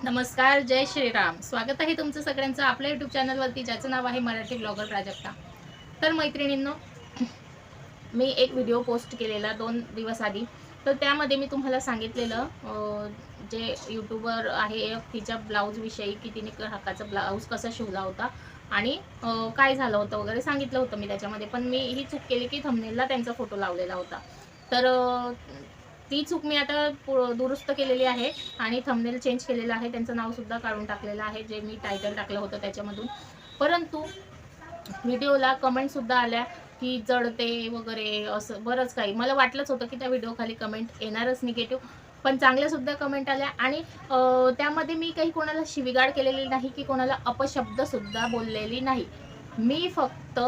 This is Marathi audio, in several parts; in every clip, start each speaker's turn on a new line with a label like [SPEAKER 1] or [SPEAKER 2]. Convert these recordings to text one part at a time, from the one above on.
[SPEAKER 1] नमस्कार, जय श्रीराम. स्वागत आहे तुमचं सगळ्यांचं आपल्या यूट्यूब चॅनलवरती, ज्याचं नाव आहे मराठी ब्लॉगर प्राजक्ता. तर मैत्रिणींनो, मी एक व्हिडिओ पोस्ट केलेला 2 दिवस आधी. तर त्यामध्ये मी तुम्हाला सांगितलेलं जे यूट्यूबर आहे एक, तिच्या ब्लाऊजविषयी, की तिने हक्काचा ब्लाऊज कसा शिवला होता आणि काय झालं होतं वगैरे सांगितलं होतं मी त्याच्यामध्ये. पण मी ही चूक केली की थंबनेलला त्यांचा फोटो लावलेला होता. तर ती चूक मी आता दुरुस्त केलेली आहे आणि थंबनेल चेंज केलेलं आहे. त्यांचं नावसुद्धा काढून टाकलेलं आहे, जे मी टायटल टाकलं होतं त्याच्यामधून. परंतु व्हिडिओला कमेंटसुद्धा आल्या की जळते वगैरे, असं बरंच काही. मला वाटलंच होतं की त्या व्हिडिओखाली कमेंट येणारच निगेटिव्ह, पण चांगल्यासुद्धा कमेंट आल्या. आणि त्यामध्ये मी काही कोणाला शिवीगाळ केलेली नाही, की कोणाला अपशब्दसुद्धा बोललेली नाही. मी फक्त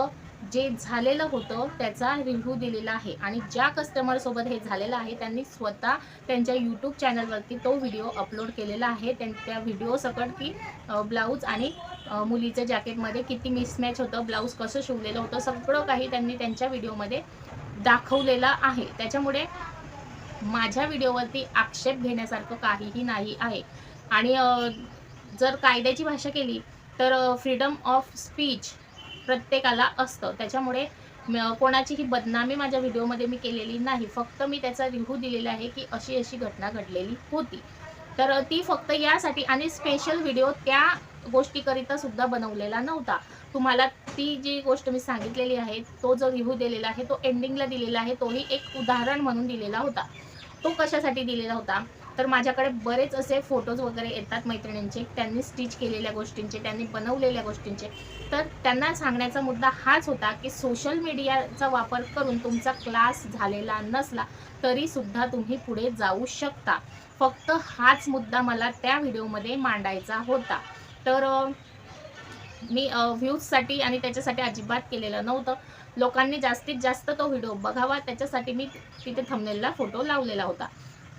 [SPEAKER 1] जे झालेलं होतं त्याचा रिव्ह्यू दिलेला आहे आणि ज्या कस्टमरसोबत हे झालेलं आहे त्यांनी स्वतः त्यांच्या यूट्यूब चॅनलवरती तो व्हिडिओ अपलोड केलेला आहे. त्या व्हिडिओ सकट की ब्लाऊज आणि मुलीच्या जॅकेटमध्ये किती मिसमॅच होतं, ब्लाऊज कसं शिवलेलं होतं, सगळं काही त्यांनी त्यांच्या व्हिडिओमध्ये दाखवलेलं आहे. त्याच्यामुळे माझ्या व्हिडिओवरती आक्षेप घेण्यासारखं काहीही नाही आहे. आणि जर कायद्याची भाषा केली तर फ्रीडम ऑफ स्पीच प्रत्येकाला असतं. त्याच्यामुळे कोणाचीही बदनामी माझ्या व्हिडिओमध्ये मी केलेली नाही. फक्त मी त्याचा रिव्ह्यू दिलेला आहे की अशी अशी घटना घडलेली होती. तर ती फक्त यासाठी, आणि स्पेशल व्हिडिओ त्या गोष्टीकरिता सुद्धा बनवलेला नव्हता. तुम्हाला ती जी गोष्ट मी सांगितलेली आहे, तो जो रिव्ह्यू दिलेला आहे तो एंडिंगला दिलेला आहे. तोही एक उदाहरण म्हणून दिलेला होता. तो कशासाठी दिलेला होता, तर माझ्याकडे बरेच असे फोटोज वगैरे येतात मैत्रिणींचे, त्यांनी स्टिच केलेल्या गोष्टींचे, त्यांनी बनवलेल्या गोष्टींचे. तर त्यांना सांगण्याचा मुद्दा हाच होता की सोशल मीडियाचा वापर करून तुमचा क्लास झालेला नसला तरीसुद्धा तुम्ही पुढे जाऊ शकता. फक्त हाच मुद्दा मला त्या व्हिडिओमध्ये मांडायचा होता. तर मी व्ह्यूजसाठी आणि त्याच्यासाठी अजिबात केलेलं नव्हतं. लोकांनी जास्तीत जास्त तो व्हिडिओ बघावा त्याच्यासाठी मी तिथे थंबनेलला फोटो लावलेला होता.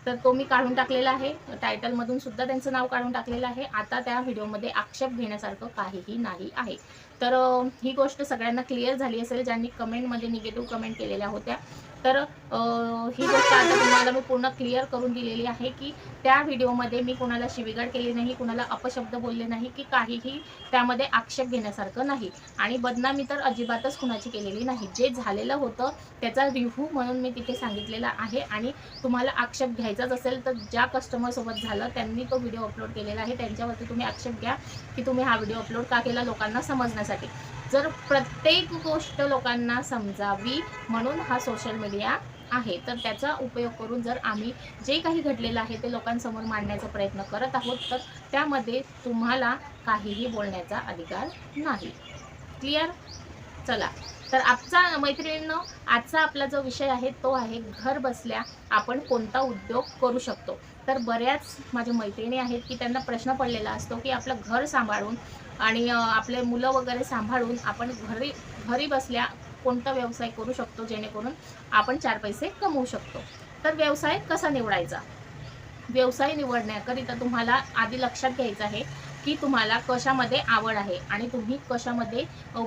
[SPEAKER 1] तर तो मी काढून टाकलेला आहे. टायटलमधून सुद्धा त्यांचं नाव काढून टाकलेलं आहे. आता त्या व्हिडिओमध्ये आक्षेप घेण्यासारखं काहीही नाही आहे. तर ही गोष्ट सगळ्यांना क्लिअर झाली असेल, ज्यांनी कमेंटमध्ये निगेटिव्ह कमेंट केलेल्या होत्या. तर ही गोष्ट आता तुम्हाला मी पूर्ण क्लिअर करून दिलेली आहे की त्या व्हिडिओमध्ये मी कोणाला शिवीगाळ केली नाही, कोणाला अपशब्द बोलले नाही, की काहीही त्यामध्ये आक्षेप घेण्यासारखं नाही. आणि बदनामी तर अजिबातच कुणाची केलेली नाही. जे झालेलं होतं त्याचा रिव्ह्यू म्हणून मी तिथे सांगितलेला आहे. आणि तुम्हाला आक्षेप घ्यायचाच असेल तर ज्या कस्टमरसोबत झालं त्यांनी तो व्हिडिओ अपलोड केलेला आहे, त्यांच्यावरती तुम्ही आक्षेप घ्या की तुम्ही हा व्हिडिओ अपलोड का केला, लोकांना समजण्यासाठी. जर प्रत्येक गोष्ट लोकांना समजावी म्हणून हा सोशल मीडिया आहे, तर त्याचा उपयोग करून जर आम्ही जे काही घडलेलं आहे ते लोकांसमोर मांडण्याचा प्रयत्न करत आहोत, तर त्यामध्ये तुम्हाला काहीही बोलण्याचा अधिकार नाही. क्लिअर? चला, तर आजचा मैत्रिणींनो, आजचा आपला जो विषय आहे तो आहे घर बसल्या आपण कोणता उद्योग करू शकतो. तर बऱ्याच माझ्या मैत्रिणी आहेत की त्यांना प्रश्न पडलेला असतो की आपलं घर सांभाळून आणि आपले मुलं वगैरे सांभाळून आपण घरी घरी बसल्या कोणता व्यवसाय करू शकतो, जेणेकरून आपण 4 पैसे कमवू शकतो. तर व्यवसाय कसा निवडायचा? व्यवसाय निवडण्याकरिता तुम्हाला आधी लक्षात घ्यायचं आहे की तुम्हाला कशामध्ये आवड आहे आणि तुम्ही कशामध्ये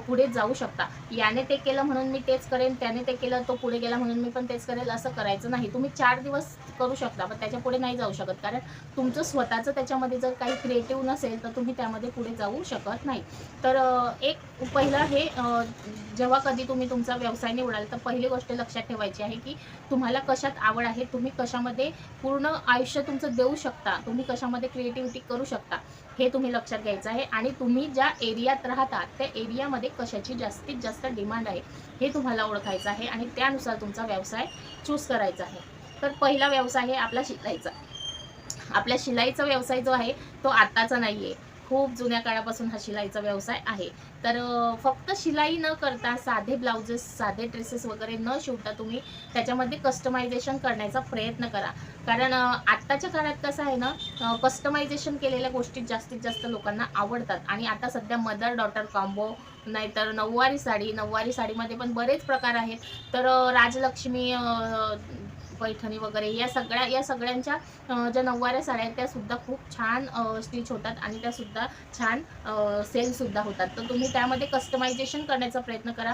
[SPEAKER 1] पुढे जाऊ शकता. याने ते केलं म्हणून मी तेच करेन, त्याने ते केलं तो पुढे गेला म्हणून मी पण तेच करेल, असं करायचं नाही. तुम्ही 4 दिवस करू शकता पण त्याच्या पुढे नाही जाऊ शकत, कारण तुमचं स्वतःचं त्याच्यामध्ये जर काही क्रिएटिव्ह नसेल तर तुम्ही त्यामध्ये पुढे जाऊ शकत नाही. तर एक पहिलं हे जेव्हा कधी तुम्ही तुमचा व्यवसाय निवडाल तर पहिली गोष्ट लक्षात ठेवायची आहे की तुम्हाला कशात आवड आहे, तुम्ही कशामध्ये पूर्ण आयुष्य तुमचं देऊ शकता, तुम्ही कशामध्ये क्रिएटिव्हिटी करू शकता, हे तुम्ही लक्षात घ्यायचं आहे. आणि तुम्ही ज्या एरियात राहता त्या एरियामध्ये कशाची जास्तीत जास्त डिमांड आहे हे तुम्हाला ओळखायचं आहे आणि त्यानुसार तुमचा व्यवसाय चूज करायचा आहे. तर पहिला व्यवसाय आहे आपला शिलाईचा. आपल्या शिलाईचा व्यवसाय जो आहे तो आत्ताचा नाही आहे, खूप जुन्या काळापासून हा शिलाईचा व्यवसाय आहे. तर फक्त शिलाई न करता साधे ब्लाउजेस, साधे ड्रेसेस वगैरे न शिवता तुम्ही त्याच्यामध्ये कस्टमायझेशन करण्याचा प्रयत्न करा. कारण आत्ताच्या काळात कसं आहे ना, कस्टमायझेशन केलेल्या गोष्टी जास्तीत जास्त लोकांना आवडतात. आणि आता सध्या मदर डॉटर कॉम्बो, नाहीतर नऊवारी साडी, नऊवारी साडीमध्ये पण बरेच प्रकार आहेत. तर राजलक्ष्मी पैठणी वगैरे या सगळ्यांच्या ज्या नऊवाऱ्या साड्या आहेत त्यासुद्धा खूप छान स्टिच होतात आणि त्यासुद्धा छान सेलसुद्धा होतात. तर तुम्ही त्यामध्ये कस्टमायझेशन करण्याचा प्रयत्न करा.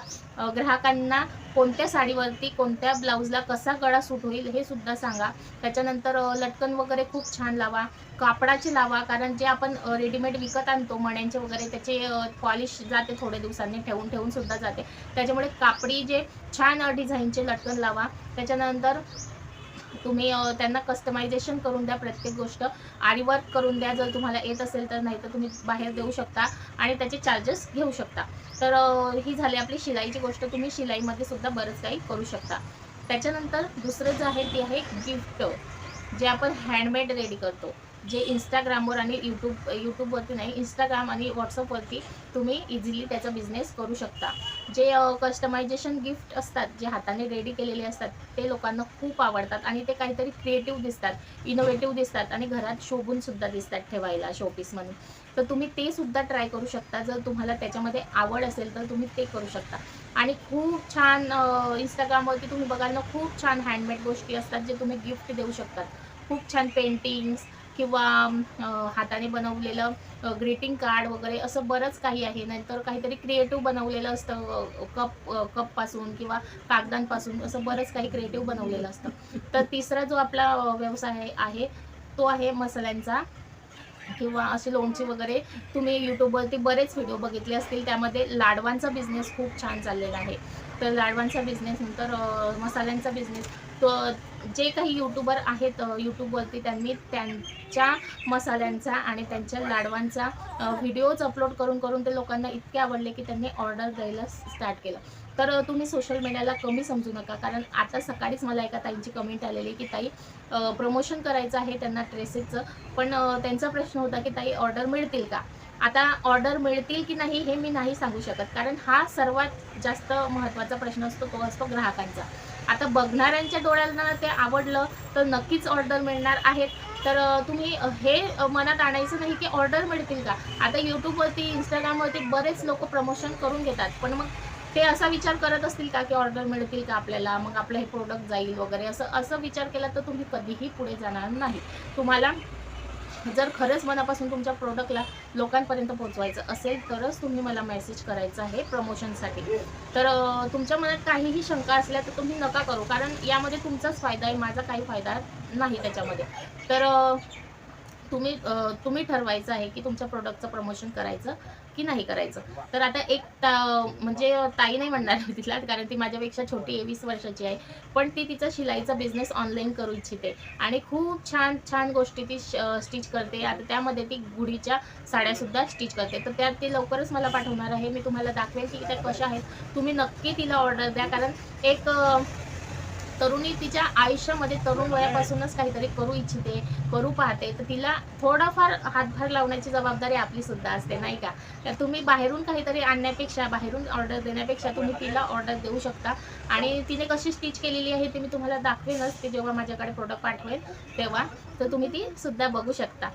[SPEAKER 1] ग्राहकांना कोणत्या साडीवरती कोणत्या ब्लाऊजला कसा गळा सूट होईल हे सुद्धा सांगा. त्याच्यानंतर लटकन वगैरे खूप छान लावा. कापडाचे लावा, कारण जे आपण रेडीमेड विकत आणतो मण्यांचे वगैरे त्याचे पॉलिश जाते थोड्या दिवसांनी, ठेवून सुद्धा जाते. त्याच्यामुळे कापडी जे छान डिझाईनचे लटकन लावा. त्याच्यानंतर तुम्ही त्यांना कस्टमायझेशन करून द्या, प्रत्येक गोष्ट आरी वर्क करून द्या जर तुम्हाला येत असेल तर, नाही तर तुम्ही बाहेर देऊ शकता आणि त्याचे चार्जेस घेऊ शकता. तर ही झाली आपली शिलाईची गोष्ट. तुम्ही शिलाईमध्ये सुद्धा बरंच काही करू शकता. त्याच्यानंतर दुसरं जे आहे ते आहे गिफ्ट, जे आपण हँडमेड रेडी करतो, जे इंस्टाग्रामवर आणि यूट्यूबवरती नाही, इंस्टाग्राम आणि व्हॉट्सअपवरती तुम्ही इझिली त्याचा बिझनेस करू शकता. जे कस्टमायझेशन गिफ्ट असतात, जे हाताने रेडी केलेले असतात, ते लोकांना खूप आवडतात आणि ते काहीतरी क्रिएटिव्ह दिसतात, इनोव्हेटिव्ह दिसतात आणि घरात शोभून सुद्धा दिसतात ठेवायला शोपीस म्हणून. तर तुम्ही ते सुद्धा ट्राय करू शकता. जर तुम्हाला त्याच्यामध्ये आवड असेल तर तुम्ही ते करू शकता. आणि खूप छान इंस्टाग्रामवरती तुम्ही बघाल ना, खूप छान हँडमेड गोष्टी असतात जे तुम्ही गिफ्ट देऊ शकतात. खूप छान पेंटिंग्स किंवा हाताने बनवलेलं ग्रीटिंग कार्ड वगैरे असं बरंच काही आहे. नंतर काहीतरी क्रिएटिव्ह बनवलेलं असतं, कपपासून किंवा कागदांपासून असं बरंच काही क्रिएटिव्ह बनवलेलं असतं. तर तिसरा जो आपला व्यवसाय आहे तो आहे मसाल्यांचा किंवा असे लोणचे वगैरे. तुम्ही यूट्यूबवरती बरेच व्हिडिओ बघितले असतील, त्यामध्ये लाडवांचा बिझनेस खूप छान चाललेला आहे. तर लाडवांचा बिझनेस, नंतर मसाल्यांचा बिझनेस. तर जे काही यूट्यूबर आहेत यूट्यूबवरती, त्यांनी त्यांच्या मसाल्यांचा आणि त्यांच्या लाडवांचा व्हिडिओज अपलोड करून करून ते लोकांना इतके आवडले की त्यांनी ऑर्डर द्यायला स्टार्ट केलं. तर तुम्ही सोशल मीडियाला कमी समजू नका, कारण आता सकाळीच मला एका ताईंची कमेंट आलेली की ताई प्रमोशन करायचं आहे त्यांना ड्रेसेसचं, पण त्यांचा प्रश्न होता की ताई ऑर्डर मिळतील का. आता ऑर्डर मिळतील की नाही हे मी नाही सांगू शकत, कारण हा सर्वात जास्त महत्त्वाचा प्रश्न असतो, तो असतो ग्राहकांचा. आता बघणाऱ्यांच्या डोळ्यांना ते आवडलं तर नक्कीच ऑर्डर मिळणार आहेत. तर तुम्ही हे मनात आणायचं नाही की ऑर्डर मिळतील का. आता यूट्यूबवरती, इंस्टाग्रामवरती बरेच लोक प्रमोशन करून घेतात, पण मग ते असा विचार करत असतील का की ऑर्डर मिळतील का आपल्याला, मग आपलं हे प्रोडक्ट जाईल वगैरे, असं विचार केला तर तुम्ही कधीही पुढे जाणार नाही. तुम्हाला जर खरंच मनापासून तुमच्या प्रोडक्टला लोकांपर्यंत पोहोचवायचं असेल तरच तुम्ही मला मेसेज करायचा आहे प्रमोशनसाठी. तर तुमच्या मनात काहीही शंका असल्या तर तुम्ही नका करू, कारण यामध्ये तुमचाच फायदा आहे, माझा काही फायदा नाही त्याच्यामध्ये. तर तुम्ही ठरवायचं आहे की तुमच्या प्रोडक्टचं प्रमोशन करायचं की नाही करायचं. तर आता एक म्हणजे ताई नाही म्हणणार मी तिला, कारण ती माझ्यापेक्षा छोटी आहे, 20 वर्षाची आहे, पण ती तिचा शिलाईचा बिझनेस ऑनलाईन करू इच्छिते आणि खूप छान छान गोष्टी ती स्टिच करते. आता त्यामध्ये ती गुढीच्या साड्यासुद्धा स्टिच करते, तर त्यात ती लवकरच मला पाठवणार आहे. मी तुम्हाला दाखवेन की त्या कशा आहेत. तुम्ही नक्की तिला ऑर्डर द्या, कारण एक तरुणी तिच्या आयुष्यामध्ये तरुण वयापासूनच काहीतरी करू इच्छिते, करू पाहते, तर तिला थोडाफार हातभार लावण्याची जबाबदारी आपली सुद्धा असते, नाही का. तर तुम्ही बाहेरून काहीतरी आणण्यापेक्षा, बाहेरून ऑर्डर देण्यापेक्षा तुम्ही तिला ऑर्डर देऊ शकता. आणि तिने कशी स्टिच केलेली आहे ते मी तुम्हाला दाखवेनच, ते जेव्हा माझ्याकडे प्रोडक्ट पाठवेल तेव्हा, तर तुम्ही ती सुद्धा बघू शकता.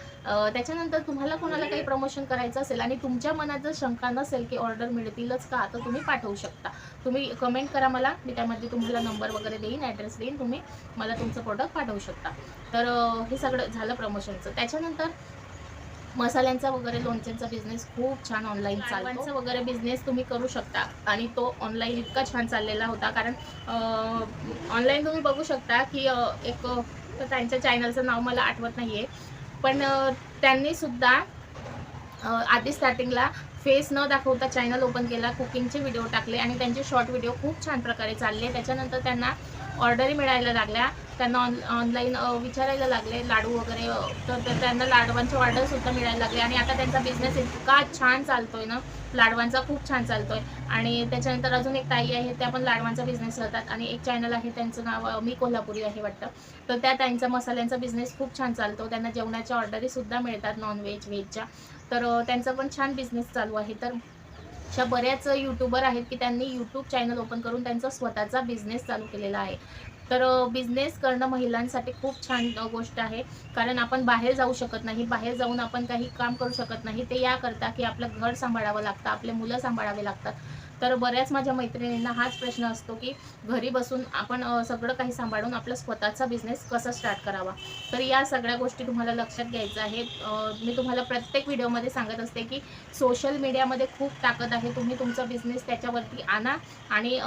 [SPEAKER 1] त्याच्यानंतर तुम्हाला कोणाला काही प्रमोशन करायचं असेल आणि तुमच्या मनात जर शंका नसेल की ऑर्डर मिळतीलच का, तर तुम्ही पाठवू शकता. तुम्ही कमेंट करा मला, मी त्यामध्ये तुम्हाला नंबर वगैरे देईन, ॲड्रेस देईन, तुम्ही मला तुमचं प्रोडक्ट पाठवू शकता. तर हे सगळं झालं प्रमोशनचं. त्याच्यानंतर मसाल्यांचा वगैरे, लोणच्यांचा बिझनेस खूप छान ऑनलाईन चालतो वगैरे बिझनेस तुम्ही करू शकता. आणि तो ऑनलाईन इतका छान चाललेला होता, कारण ऑनलाईन तुम्ही बघू शकता की एक त्यांच्या चॅनलचं नाव मला आठवत नाही आहे, पण त्यांनी सुद्धा आधी स्टार्टिंगला फेस न दाखवता चॅनल ओपन केला, कुकिंगचे व्हिडिओ टाकले आणि त्यांचे शॉर्ट व्हिडिओ खूप छान प्रकारे चालले. त्याच्यानंतर त्यांना ऑर्डरी मिळायला लागल्या, त्यांना ऑनलाईन विचारायला लागले लाडू वगैरे, तर त्यांना लाडवांचे ऑर्डरसुद्धा मिळायला लागले. आणि आता त्यांचा बिझनेस इतका छान चालतोय ना, लाडवांचा खूप छान चालतोय. आणि त्याच्यानंतर अजून एक ताई आहे, त्या पण लाडवांचा बिझनेस करतात आणि एक चॅनल आहे त्यांचं नाव मी कोल्हापुरी आहे वाटतं. तर त्यांचा मसाल्यांचा बिझनेस खूप छान चालतो. त्यांना जेवणाच्या ऑर्डरीसुद्धा मिळतात, नॉनव्हेज व्हेजच्या. तर त्यांचा पण छान बिझनेस चालू आहे. तर अशा बऱ्याच यूट्यूबर आहेत की त्यांनी यूट्यूब चॅनल ओपन करून त्यांचा स्वतःचा बिझनेस चालू केलेला आहे. तर बिझनेस करणं महिलांसाठी खूप छान गोष्ट आहे, कारण आपण बाहेर जाऊ शकत नाही, बाहेर जाऊन आपण काही काम करू शकत नाही. ते याकरता की आपलं घर सांभाळावं लागतं, आपले मुलं सांभाळावे लागतात. तर बऱ्याच माझ्या मैत्रिणींना हाच प्रश्न असतो की घरी बसून आपण सगळं काही सांभाळून आपला स्वतःचा बिझनेस कसा स्टार्ट करावा. तर या सगळ्या गोष्टी तुम्हाला लक्षात घ्यायचं आहेत. मी तुम्हाला प्रत्येक व्हिडिओमध्ये सांगत असते की सोशल मीडियामध्ये खूप ताकद आहे. तुम्ही तुमचा बिझनेस त्याच्यावरती आणा आणि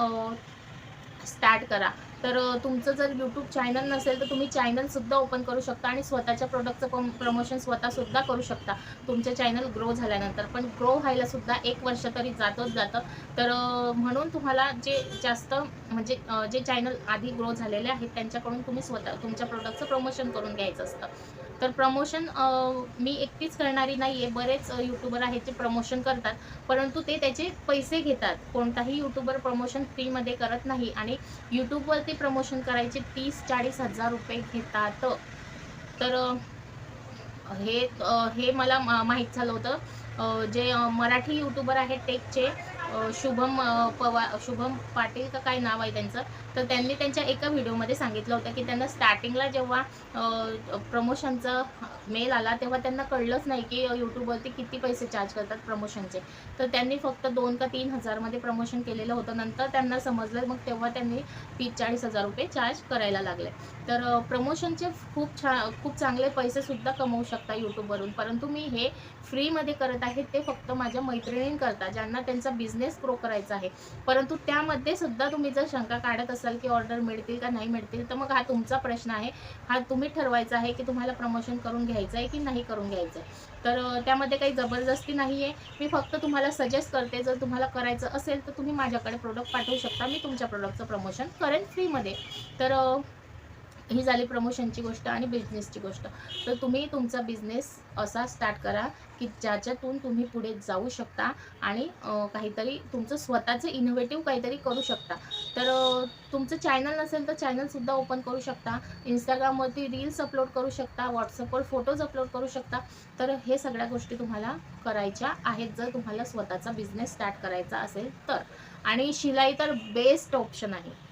[SPEAKER 1] स्टार्ट करा. तर तुमचं जर यूट्यूब चॅनल नसेल तर तुम्ही चॅनलसुद्धा ओपन करू शकता आणि स्वतःच्या प्रोडक्टचं प्रमोशन स्वतःसुद्धा करू शकता तुमचं चॅनल ग्रो झाल्यानंतर. पण ग्रो व्हायलासुद्धा 1 वर्ष तरी जातंच जातं. तर म्हणून तुम्हाला जे जास्त म्हणजे जे चॅनल आधी ग्रो झालेले आहेत त्यांच्याकडून तुम्ही स्वतः तुमच्या प्रोडक्टचं प्रमोशन करून घ्यायचं असतं. तर प्रमोशन मी एकटीच करणारी नाही आहे. बरेच यूट्यूबर आहेत जे प्रमोशन करतात, परंतु ते त्याचे पैसे घेतात. कोणताही यूट्यूबर प्रमोशन फ्रीमध्ये करत नाही आणि यूट्यूबवरती प्रमोशन करायचे 30-40 हजार रुपये घेतात. तर हे मला माहीत झालं होतं. जे मराठी यूट्यूबर आहेत टेकचे, शुभम पाटील का काय नाव आहे त्यांचं. तर त्यांनी त्यांच्या एका व्हिडिओमध्ये सांगितलं होतं की त्यांना स्टार्टिंगला जेव्हा प्रमोशनचा मेल आला तेव्हा त्यांना कळलंच नाही की यूट्यूबवरती किती पैसे चार्ज करतात प्रमोशनचे. तर त्यांनी फक्त 2 का 3 हजारमध्ये प्रमोशन केलेलं होतं. नंतर त्यांना समजलं, मग तेव्हा त्यांनी 30-40 हजार रुपये चार्ज करायला लागले. तर प्रमोशनचे खूप चांगले पैसेसुद्धा कमवू शकता यूट्यूबवरून. परंतु मी हे फ्रीमध्ये करत आहे. ते फक्त माझ्या मैत्रिणींकरता ज्यांना त्यांचा बिझनेस ग्रो करायचा आहे. परंतु त्यामध्ये सुद्धा तुम्ही जर शंका काढत असाल की ऑर्डर मिळतील का नाही मिळतील, तर मग हा तुमचा प्रश्न आहे. हा तुम्ही ठरवायचा आहे की तुम्हाला प्रमोशन करून घ्यायचं आहे की नाही करून घ्यायचं आहे. तर त्यामध्ये काही जबरदस्ती नाही आहे. मी फक्त तुम्हाला सजेस्ट करते, जर तुम्हाला करायचं असेल तर तुम्ही माझ्याकडे प्रोडक्ट पाठवू शकता. मी तुमच्या प्रोडक्टचं प्रमोशन करेन फ्रीमध्ये. तर ही झाली प्रमोशनची गोष्ट आणि बिझनेसची गोष्ट. तर तुम्ही तुमचा बिझनेस असा स्टार्ट करा की ज्याच्यातून तुम्ही पुढे जाऊ शकता आणि काहीतरी तुमचं स्वतःचं इनोव्हेटिव्ह काहीतरी करू शकता. तर तुमचं चॅनल नसेल तर चॅनलसुद्धा ओपन करू शकता. इंस्टाग्रामवरती रील्स अपलोड करू शकता. व्हॉट्सअपवर फोटोज अपलोड करू शकता. तर हे सगळ्या गोष्टी तुम्हाला करायच्या आहेत जर तुम्हाला स्वतःचा बिझनेस स्टार्ट करायचा असेल तर. आणि शिलाई तर बेस्ट ऑप्शन आहे.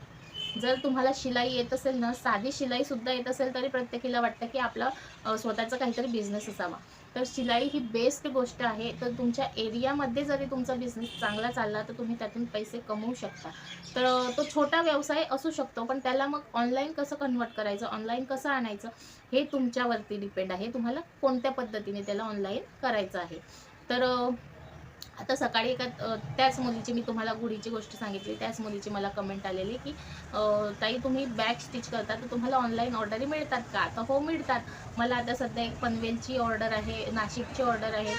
[SPEAKER 1] जर तुम्हाला शिलाई येत असेल ना, साधी शिलाईसुद्धा येत असेल तरी प्रत्येकीला वाटतं की आपलं स्वतःचा काहीतरी बिझनेस असावा. तर शिलाई ही बेस्ट गोष्ट आहे. तर तुमच्या एरियामध्ये जरी तुमचा बिझनेस चांगला चालला तर तुम्ही त्यातून पैसे कमवू शकता. तर तो छोटा व्यवसाय असू शकतो, पण त्याला मग ऑनलाईन कसं कन्व्हर्ट करायचं, ऑनलाईन कसं आणायचं हे तुमच्यावरती डिपेंड आहे. तुम्हाला कोणत्या पद्धतीने त्याला ऑनलाईन करायचं आहे. तर आता सकाळी त्याच मुलीची मी तुम्हाला गुढीची गोष्ट सांगितली. त्याच मुलीची मला कमेंट आलेली की ताई तुम्ही बॅग स्टिच करता तर तुम्हाला ऑनलाईन ऑर्डरी मिळतात का? तर हो मिळतात. मला आता सध्या एक पनवेलची ऑर्डर आहे, नाशिकची ऑर्डर आहे.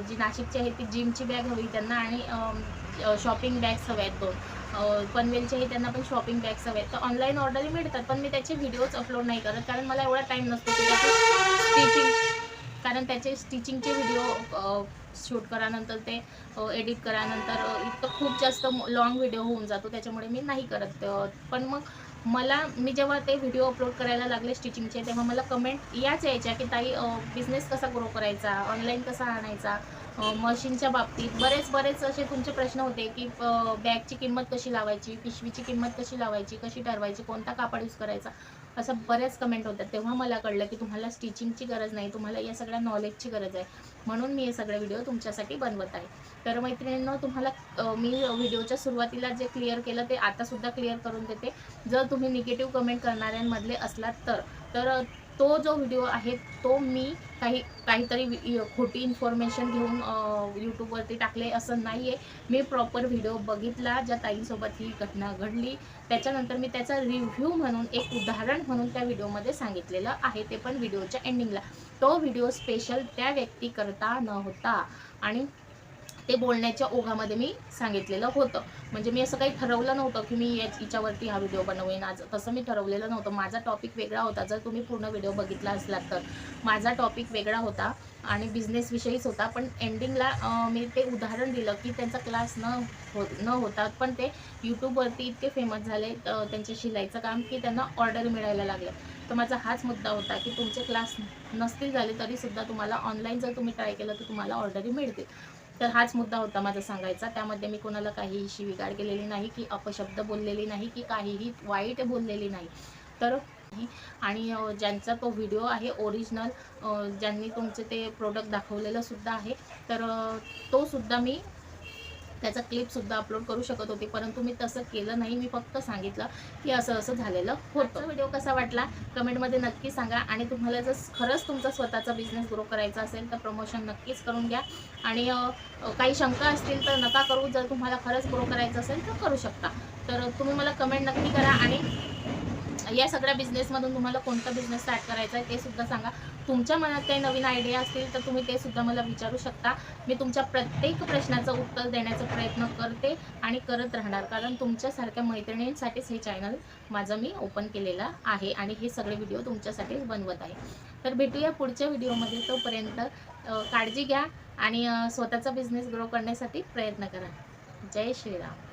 [SPEAKER 1] जी नाशिकची आहे ती जिमची बॅग हवी त्यांना आणि शॉपिंग बॅग्स हव्या आहेत 2. पनवेलचे आहे त्यांना पण शॉपिंग बॅग्स हव्या आहेत. तर ऑनलाईन ऑर्डरी मिळतात, पण मी त्याचे व्हिडिओज अपलोड नाही करत कारण मला एवढा टाईम नसतो की त्याचे स्टिचिंगचे व्हिडिओ शूट करानंतर ते एडिट करानंतर इतकं खूप जास्त लाँग व्हिडिओ होऊन जातो, त्याच्यामुळे मी नाही करत. पण मग मी जेव्हा ते व्हिडिओ अपलोड करायला लागले स्टिचिंगचे तेव्हा मला कमेंट याच यायच्या की ताई बिझनेस कसा ग्रो करायचा, ऑनलाईन कसा आणायचा, मशीनच्या बाबतीत बरेच असे तुमचे प्रश्न होते की बॅगची किंमत कशी लावायची, पिशवीची किंमत कशी लावायची, कशी ठरवायची, कोणता कापड यूज करायचा, असं बऱ्याच कमेंट होतात. तेव्हा मला कळलं की तुम्हाला स्टिचिंगची गरज नाही, तुम्हाला या सगळ्या नॉलेजची गरज आहे. म्हणून मी हे सगळे व्हिडिओ तुमच्यासाठी बनवत आहे. तर मैत्रिणींनो, तुम्हाला मी व्हिडिओच्या सुरुवातीला जे क्लिअर केलं ते आतासुद्धा क्लिअर करून देते. जर तुम्ही निगेटिव्ह कमेंट करणाऱ्यांमधले असलात तर तो जो व्हिडिओ आहे तो मी काहीतरी खोटी इन्फॉर्मेशन घेऊन यूट्यूबवरती टाकले असं नाही आहे. मी प्रॉपर व्हिडिओ बघितला, ज्या ताईंसोबत ही घटना घडली त्याच्यानंतर मी त्याचा रिव्ह्यू म्हणून एक उदाहरण म्हणून त्या व्हिडिओमध्ये सांगितलेलं आहे, ते पण व्हिडिओच्या एंडिंगला. तो व्हिडिओ स्पेशल त्या व्यक्तीकरता नव्हता आणि ते बोलण्याच्या ओघामध्ये मी सांगितलेलं होतं. म्हणजे मी असं काही ठरवलं नव्हतं की मी हिच्यावरती हा व्हिडिओ बनवेन आज, तसं मी ठरवलेलं नव्हतं. माझा टॉपिक वेगळा होता. जर तुम्ही पूर्ण व्हिडिओ बघितला असलात तर माझा टॉपिक वेगळा होता आणि बिझनेसविषयीच होता. पण एंडिंगला मी ते उदाहरण दिलं की त्यांचा क्लास न होता पण ते यूट्यूबवरती इतके फेमस झाले त्यांच्या शिलाईचं काम की त्यांना ऑर्डर मिळायला लागले. तर माझा हाच मुद्दा होता की तुमचे क्लास नसतील झाले तरीसुद्धा तुम्हाला ऑनलाईन जर तुम्ही ट्राय केलं तर तुम्हाला ऑर्डरी मिळतील. तर हाच मुद्दा होता माझा सांगायचा. त्यामध्ये मी कोणाला काहीही शिवीगाळ केलेली नाही, की अपशब्द बोललेली नाही, की काहीही वाईट बोललेली नाही. तर आणि ज्यांचा तो व्हिडिओ आहे ओरिजिनल, ज्यांनी तुमचे ते प्रोडक्ट दाखवलेलं सुद्धा आहे, तर तो सुद्धा मी त्याचा क्लिपसुद्धा अपलोड करू शकत होते, परंतु मी तसं केलं नाही. मी फक्त सांगितलं की असं झालेलं होतं. व्हिडिओ कसा वाटला कमेंटमध्ये नक्की सांगा. आणि तुम्हाला जर खरंच तुमचा स्वतःचा बिझनेस ग्रो करायचा असेल तर प्रमोशन नक्कीच करून घ्या. आणि काही शंका असतील तर नका करू. जर तुम्हाला खरंच ग्रो करायचं असेल तर करू शकता. तर तुम्ही मला कमेंट नक्की करा आणि या सगळ्या बिझनेसमधून तुम्हाला कोणता बिझनेस स्टार्ट करायचा आहे ते सुद्धा सांगा. तुमच्या मनात काही नवीन आयडिया असतील तर तुम्ही ते सुद्धा मला विचारू शकता. मी तुमच्या प्रत्येक प्रश्नाचं उत्तर देण्याचा प्रयत्न करते आणि करत राहणार, कारण तुमच्यासारख्या मैत्रिणींसाठीच हे चॅनल माझं मी ओपन केलेलं आहे आणि हे सगळे व्हिडिओ तुमच्यासाठीच बनवत आहे. तर भेटूया पुढच्या व्हिडिओमध्ये. तोपर्यंत काळजी घ्या आणि स्वतःचा बिझनेस ग्रो करण्यासाठी प्रयत्न करा. जय श्रीराम.